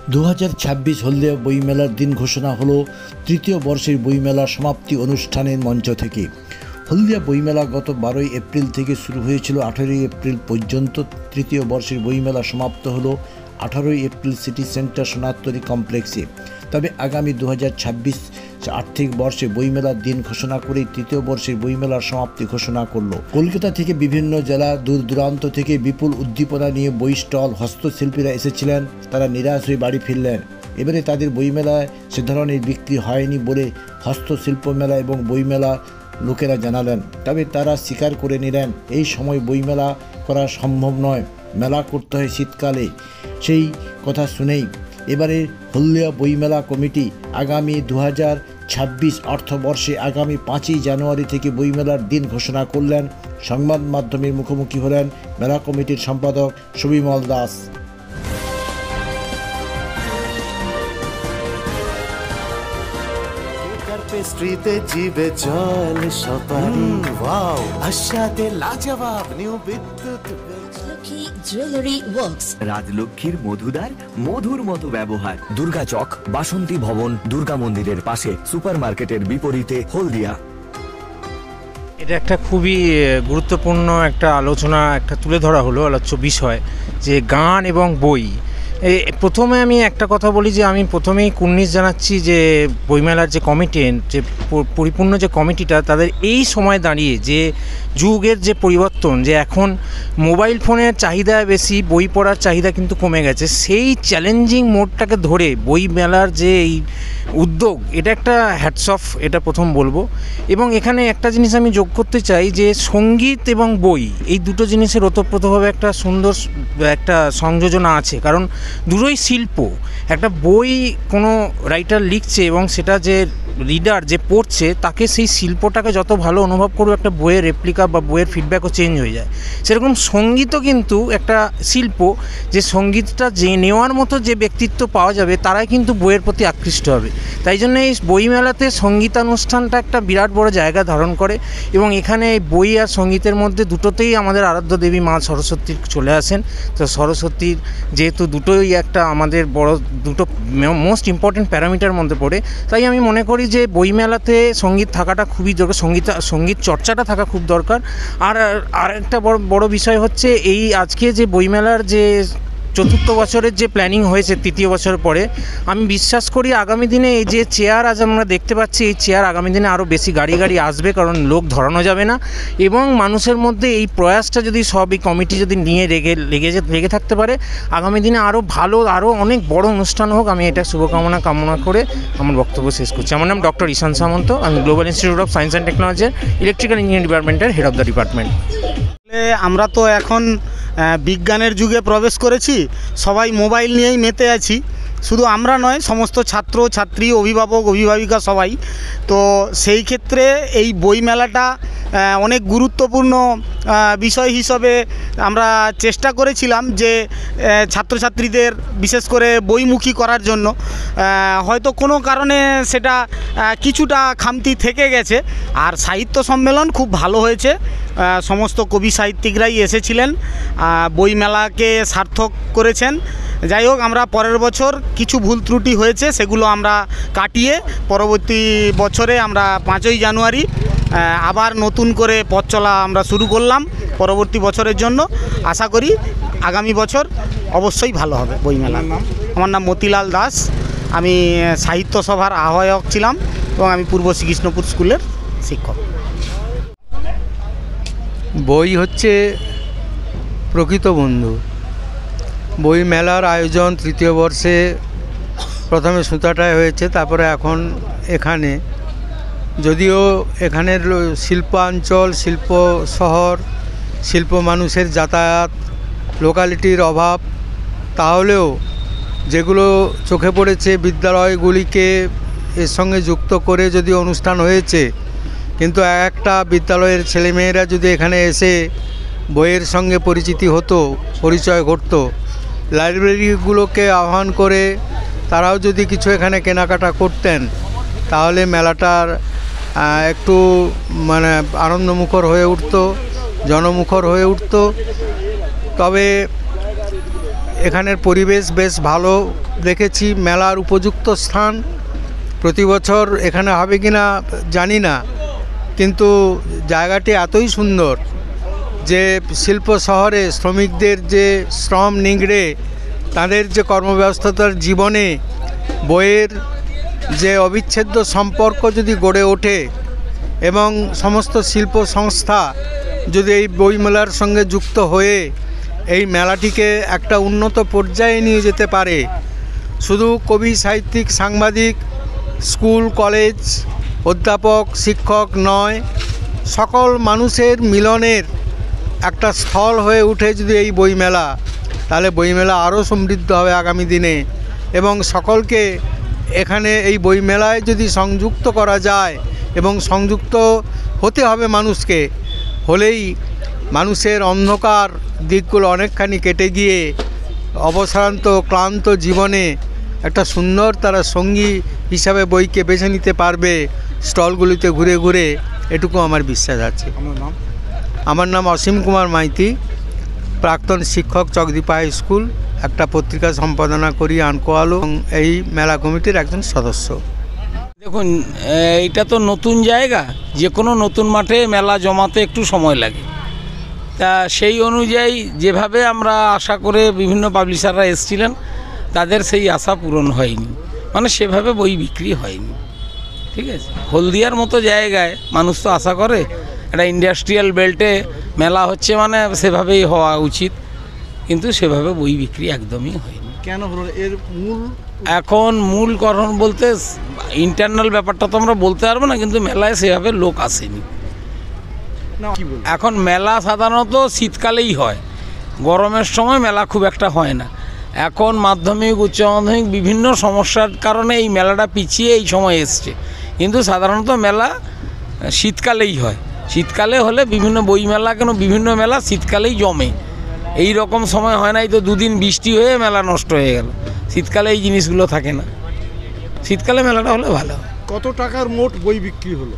2026 হলদিয়া বইমেলার দিন ঘোষণা হলো তৃতীয় বর্ষের বইমেলা সমাপ্তি অনুষ্ঠানের মঞ্চ থেকে। হলদিয়া বইমেলা গত 12 এপ্রিল থেকে শুরু হয়েছিল 18 এপ্রিল পর্যন্ত। তৃতীয় বর্ষের বইমেলা সমাপ্ত হলো 18 এপ্রিল সিটি সেন্টার সোনারতরী কমপ্লেক্সে। তবে আগামী 2026 আর্থিক বর্ষে বইমেলার দিন ঘোষণা করেই তৃতীয় বর্ষের বইমেলার সমাপ্তি ঘোষণা করলো। কলকাতা থেকে বিভিন্ন জেলা দূর দূরান্ত থেকে বিপুল উদ্দীপনা নিয়ে বই স্টল হস্তশিল্পীরা এসেছিলেন, তারা নিরাশ হয়ে বাড়ি ফিরলেন। এবারে তাদের বইমেলায় সে ধরনের বিক্রি হয়নি বলে হস্তশিল্প মেলা এবং বইমেলা লোকেরা জানালেন। তবে তারা স্বীকার করে নিলেন এই সময় বইমেলা করা সম্ভব নয়, মেলা করতে হয় শীতকালে। সেই কথা শুনেই এবারে হলদিয়া বইমেলা কমিটি আগামী 2026 অর্থবর্ষে আগামী 5ই জানুয়ারি থেকে বইমেলার দিন ঘোষণা করলেন। সংবাদ মাধ্যমের মুখোমুখি হলেন মেলা কমিটির সম্পাদক সুবিমল দাস। পেস্ট্রিতে জিবে জল সপারি ওয়াও আশাতে লাজবাব নিউ বিদ্যুৎ লক্ষ্মী জুয়েলারি ওয়ার্কস, রাজলক্ষ্মীর মধুদার মধুর মতো ব্যবহার। দুর্গা চক, বাসন্তী ভবন, দুর্গা মন্দিরের পাশে, সুপারমার্কেটের বিপরীতে, হলদিয়া। এটা একটা খুবই গুরুত্বপূর্ণ একটা আলোচনা তুলে ধরা হলো, আলোচ্য বিষয় যে গান এবং বই। প্রথমে আমি একটা কথা বলি যে আমি প্রথমেই কুর্নিশ জানাচ্ছি যে বইমেলার যে কমিটি, যে পরিপূর্ণ যে কমিটিটা, তাদের এই সময় দাঁড়িয়ে যে যুগের যে পরিবর্তন, যে এখন মোবাইল ফোনের চাহিদা বেশি, বই পড়ার চাহিদা কিন্তু কমে গেছে, সেই চ্যালেঞ্জিং মোডটাকে ধরে বইমেলার যে এই উদ্যোগ, এটা একটা হ্যাটস অফ, এটা প্রথম বলবো। এবং এখানে একটা জিনিস আমি যোগ করতে চাই যে সঙ্গীত এবং বই, এই দুটো জিনিসের ওতপ্রোতভাবে একটা সুন্দর একটা সংযোজনা আছে, কারণ দুটোই শিল্প। একটা বই কোনো রাইটার লিখছে এবং সেটা যে রিডার যে পড়ছে তাকে সেই শিল্পটাকে যত ভালো অনুভব করবে, একটা বইয়ের রেপ্লিকা বা বইয়ের ফিডব্যাকও চেঞ্জ হয়ে যায়। সেরকম সঙ্গীতও কিন্তু একটা শিল্প, যে সঙ্গীতটা যে নেওয়ার মতো যে ব্যক্তিত্ব পাওয়া যাবে তারাই কিন্তু বইয়ের প্রতি আকৃষ্ট হবে। তাই জন্য এই বইমেলাতে সঙ্গীতানুষ্ঠানটা একটা বিরাট বড় জায়গা ধারণ করে এবং এখানে বই আর সঙ্গীতের মধ্যে দুটোতেই আমাদের আরাধ্য দেবী মা সরস্বতী চলে আসেন। তো সরস্বতীর যেহেতু দুটোই একটা আমাদের বড় দুটো মোস্ট ইম্পর্টেন্ট প্যারামিটার মধ্যে পড়ে, তাই আমি মনে করি যে বইমেলাতে সঙ্গীত থাকাটা খুবই দরকার, সঙ্গীত চর্চাটা থাকা খুব দরকার। আর একটা বড় বিষয় হচ্ছে এই আজকে যে বইমেলার যে চতুর্থ বছরের যে প্ল্যানিং হয়েছে তৃতীয় বছর পরে, আমি বিশ্বাস করি আগামী দিনে এই যে চেয়ার আজ আমরা দেখতে পাচ্ছি, এই চেয়ার আগামী দিনে আরও বেশি গাড়ি আসবে, কারণ লোক ধরানো যাবে না। এবং মানুষের মধ্যে এই প্রয়াসটা যদি সব এই কমিটি যদি নিয়ে লেগে থাকতে পারে, আগামী দিনে আরও ভালো, আরও অনেক বড় অনুষ্ঠান হোক, আমি এটা কামনা করে আমার বক্তব্য শেষ করছি। আমার নাম ডক্টর ঈশান সামন্ত, আমি global institute of science and টেকনোলজির ইলেকট্রিক্যাল ইঞ্জিনিয়ারিং ডিপার্টমেন্টের হেড অফ দ্য ডিপার্টমেন্ট। আমরা তো এখন বিজ্ঞানের যুগে প্রবেশ করেছি, সবাই মোবাইল নিয়েই মেতে আছি। শুধু আমরা নয়, সমস্ত ছাত্র ছাত্রী, অভিভাবক অভিভাবিকা সবাই। তো সেই ক্ষেত্রে এই বইমেলাটা অনেক গুরুত্বপূর্ণ বিষয় হিসেবে আমরা চেষ্টা করেছিলাম যে ছাত্রছাত্রীদের বিশেষ করে বইমুখী করার জন্য। হয়তো কোনো কারণে সেটা কিছুটা খামতি থেকে গেছে। আর সাহিত্য সম্মেলন খুব ভালো হয়েছে, সমস্ত কবি সাহিত্যিকরাই এসেছিলেন, বইমেলাকে সার্থক করেছেন। যাই হোক, আমরা পরের বছর কিছু ভুল ত্রুটি হয়েছে, সেগুলো আমরা কাটিয়ে পরবর্তী বছরে আমরা 5ই জানুয়ারি আবার নতুন করে পথ চলা আমরা শুরু করলাম পরবর্তী বছরের জন্য। আশা করি আগামী বছর অবশ্যই ভালো হবে বইমেলা। আমার নাম মতিলাল দাস, আমি সাহিত্য সভার আহ্বায়ক ছিলাম এবং আমি পূর্ব শ্রীকৃষ্ণপুর স্কুলের শিক্ষক। বই হচ্ছে প্রকৃত বন্ধু। বই মেলার আয়োজন তৃতীয় বর্ষে প্রথমে সুতাটায় হয়েছে, তারপরে এখন এখানে। যদিও এখানের শিল্পাঞ্চল, শিল্প শহর, শিল্প মানুষের যাতায়াত, লোকালিটির অভাব, তাহলেও যেগুলো চোখে পড়েছে বিদ্যালয়গুলিকে এর সঙ্গে যুক্ত করে যদি অনুষ্ঠান হয়েছে, কিন্তু একটা বিদ্যালয়ের ছেলেমেয়েরা যদি এখানে এসে বইয়ের সঙ্গে পরিচিতি হতো, পরিচয় ঘটতো, লাইব্রেরিগুলোকে আহ্বান করে তারাও যদি কিছু এখানে কেনাকাটা করতেন, তাহলে মেলাটার একটু আনন্দমুখর হয়ে উঠত, জনমুখর হয়ে উঠত। তবে এখানের পরিবেশ বেশ ভালো, দেখেছি মেলার উপযুক্ত স্থান। প্রতি বছর এখানে হবে কি না জানি না, কিন্তু জায়গাটি এতই সুন্দর যে শিল্প শহরে শ্রমিকদের যে শ্রম নিংড়ে তাদের যে কর্মব্যস্ততার জীবনে বইয়ের যে অবিচ্ছেদ্য সম্পর্ক যদি গড়ে ওঠে এবং সমস্ত শিল্প সংস্থা যদি এই বইমেলার সঙ্গে যুক্ত হয়ে এই মেলাটিকে একটা উন্নত পর্যায়ে নিয়ে যেতে পারে, শুধু কবি, সাহিত্যিক, সাংবাদিক, স্কুল, কলেজ, অধ্যাপক, শিক্ষক নয়, সকল মানুষের মিলনের একটা স্থল হয়ে উঠে যদি এই বইমেলা, তাহলে বইমেলা আরও সমৃদ্ধ হবে আগামী দিনে। এবং সকলকে এখানে এই বইমেলায় যদি সংযুক্ত করা যায়, এবং সংযুক্ত হতে হবে মানুষকে, হলেই মানুষের অন্ধকার দিকগুলো অনেকখানি কেটে গিয়ে অবসান্ত ক্লান্ত জীবনে একটা সুন্দর তারা সঙ্গী হিসাবে বইকে বেছে নিতে পারবে স্টলগুলিতে ঘুরে ঘুরে, এটুকু আমার বিশ্বাস আছে। আমার নাম অসীম কুমার মাইতি, প্রাক্তন শিক্ষক, চকদীপা হাই স্কুল, একটা পত্রিকা সম্পাদনা করি আনকোয়ালো, এবং এই মেলা কমিটির একজন সদস্য। দেখুন, এইটা তো নতুন জায়গা, যে কোনো নতুন মাঠে মেলা জমাতে একটু সময় লাগে। তা সেই অনুযায়ী যেভাবে আমরা আশা করে বিভিন্ন পাবলিশাররা এসেছিলেন, তাদের সেই আশা পূরণ হয়নি, মানে সেভাবে বই বিক্রি হয়নি। ঠিক আছে, হলদিয়ার মতো জায়গায় মানুষ তো আশা করে একটা ইন্ডাস্ট্রিয়াল বেল্টে মেলা হচ্ছে মানে সেভাবেই হওয়া উচিত, কিন্তু সেভাবে বই বিক্রি একদমই হয়নি। কেন হলো এর মূল? এখন মূল কারণ বলতে ইন্টারনাল ব্যাপারটা তো আমরা বলতে পারবো না, কিন্তু মেলায় সেভাবে লোক আসেনি। এখন মেলা সাধারণত শীতকালেই হয়, গরমের সময় মেলা খুব একটা হয় না। এখন মাধ্যমিক, উচ্চ মাধ্যমিক বিভিন্ন সমস্যার কারণে এই মেলাটা পিছিয়ে এই সময় এসছে, কিন্তু সাধারণত মেলা শীতকালেই হয়। শীতকালে হলে বিভিন্ন বই মেলা, কেন বিভিন্ন মেলা শীতকালেই জমে। এই রকম সময় হয় নাই তো দুদিন বৃষ্টি হয়ে মেলা নষ্ট হয়ে গেল। শীতকালে এই জিনিসগুলো থাকে না, শীতকালে মেলাটা হলে ভালো। কত টাকার মোট বই বিক্রি হলো?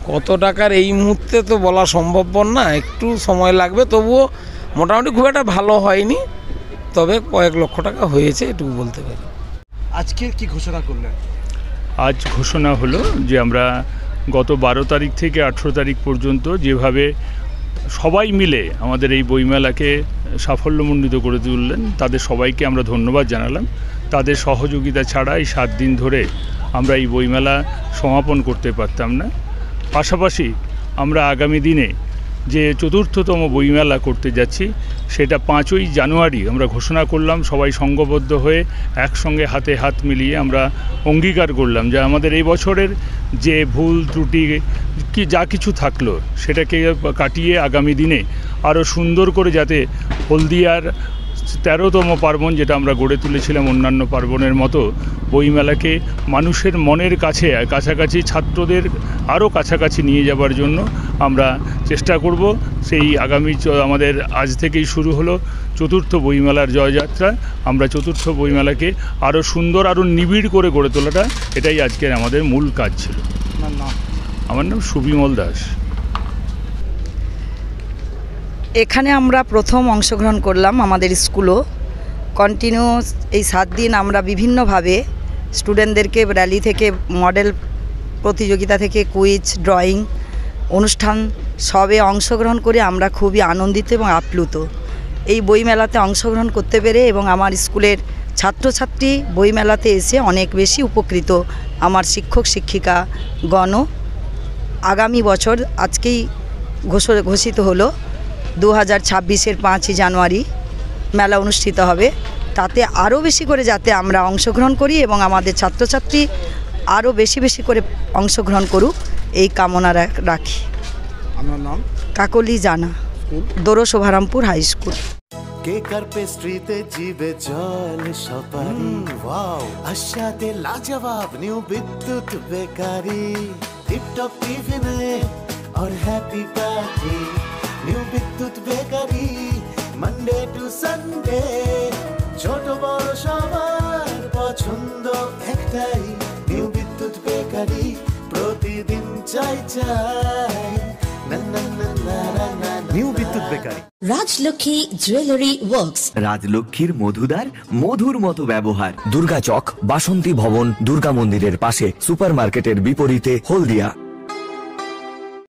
কত টাকার এই মুহূর্তে তো বলা সম্ভবপর না, একটু সময় লাগবে। তবুও মোটামুটি খুব একটা ভালো হয়নি, তবে কয়েক লক্ষ টাকা হয়েছে, এটুকু বলতে পারি। আজকে কি ঘোষণা করলেন? আজ ঘোষণা হলো যে আমরা গত 12 তারিখ থেকে 18 তারিখ পর্যন্ত যেভাবে সবাই মিলে আমাদের এই বইমেলাকে সাফল্যমণ্ডিত করে তুললেন, তাদের সবাইকে আমরা ধন্যবাদ জানালাম। তাদের সহযোগিতা ছাড়া এই 7 দিন ধরে আমরা এই বইমেলা সমাপন করতে পারতাম না। পাশাপাশি আমরা আগামী দিনে যে 4র্থতম বইমেলা করতে যাচ্ছি, সেটা 5ই জানুয়ারি আমরা ঘোষণা করলাম। সবাই সংঘবদ্ধ হয়ে একসঙ্গে হাতে হাত মিলিয়ে আমরা অঙ্গীকার করলাম যে আমাদের এই বছরের যে ভুল ত্রুটি কি যা কিছু থাকলো সেটাকে কাটিয়ে আগামী দিনে আরও সুন্দর করে যাতে হলদিয়ার 13তম পার্বণ, যেটা আমরা গড়ে তুলেছিলাম অন্যান্য পার্বণের মতো, বইমেলাকে মানুষের মনের কাছে, কাছাকাছি ছাত্রদের আরও কাছাকাছি নিয়ে যাবার জন্য আমরা চেষ্টা করব। সেই আগামী আমাদের আজ থেকেই শুরু হলো 4র্থ বইমেলার জয়যাত্রা। আমরা 4র্থ বইমেলাকে আরও সুন্দর, আরও নিবিড় করে গড়ে তোলাটা, এটাই আজকের আমাদের মূল কাজ ছিল। আমার নাম সুবিমল দাস। এখানে আমরা প্রথম অংশগ্রহণ করলাম আমাদের স্কুলও। কন্টিনিউ এই 7 দিন আমরা বিভিন্নভাবে স্টুডেন্টদেরকে র্যালি থেকে, মডেল প্রতিযোগিতা থেকে, কুইজ, ড্রয়িং অনুষ্ঠান সবে অংশগ্রহণ করে আমরা খুবই আনন্দিত এবং আপ্লুত এই বইমেলাতে অংশগ্রহণ করতে পেরে। এবং আমার স্কুলের ছাত্রছাত্রী বইমেলাতে এসে অনেক বেশি উপকৃত। আমার শিক্ষক শিক্ষিকাগণ আগামী বছর আজকেই ঘোষিত হলো 2026-এর 5ই জানুয়ারি মেলা অনুষ্ঠিত হবে, তাতে আরও বেশি করে যাতে আমরা অংশগ্রহণ করি এবং আমাদের ছাত্রছাত্রী আরও বেশি বেশি করে অংশগ্রহণ করুক, এই কামনা রাখি। আমার নাম কাকলি জানা, দোরো শোভারামপুর হাই স্কুল। কেক আর পেস্ট্রিতে জিবে জল সপারি, ওয়াও আশাতে লাজবাব নিউ বিদ্যুৎ বেকারি, টিপটপ টিফিনে और हैप्पी पार्टी নিউ বিদ্যুৎ বেকারি, মানডে টু সানডে ছোট বড় সবার পছন্দ একটাই, নিউ বিদ্যুৎ বেকারি, প্রতিদিন চাই চাই না না না না না। নিউ বিদ্যুৎ বেকারি। Rajlakshmi Jewelry Works. রাজলক্ষ্মীর মধুদার মধুর মতো ব্যবহার। দুর্গা চক, বাসন্তী ভবন, দুর্গা মন্দিরের পাশে, সুপারমার্কেটের বিপরীতে, হলদিয়া।